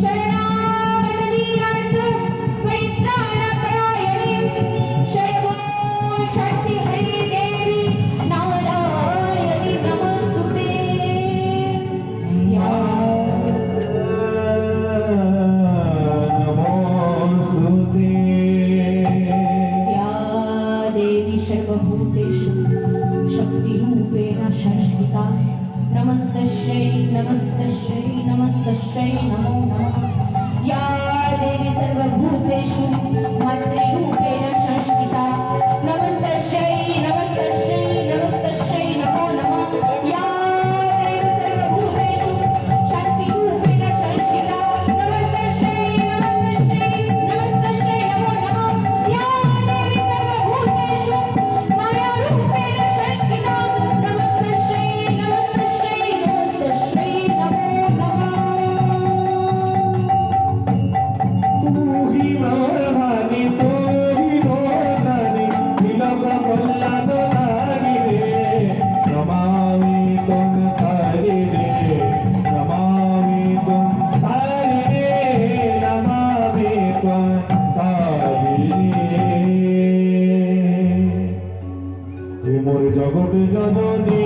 शरणागतदीनार्थ परित्राणपरायणे शर्वो शक्ति हरि देवी नारायणी नमस्तुते। या देवी सर्वभूतेषु शक्तिरूपेण संस्थिता नमस्तस्यै नमस्तस्यै नमस्तस्यै नमो नमः। या देवी सर्वभूतेषु मातृरूपेण संस्थिता नमस्तस्यै नमस्तस्यै नमस्तस्यै नमो नमः। या देवी सर्वभूतेषु शक्तिरूपेण संस्थिता नमस्तस्यै नमस्तस्यै नमस्तस्यै नमो नमः। या देवी सर्वभूतेषु मायारूपेण संस्थिता नमस्तस्यै नमस्तस्यै नमस्तस्यै नमो नमः। জগৎ জননী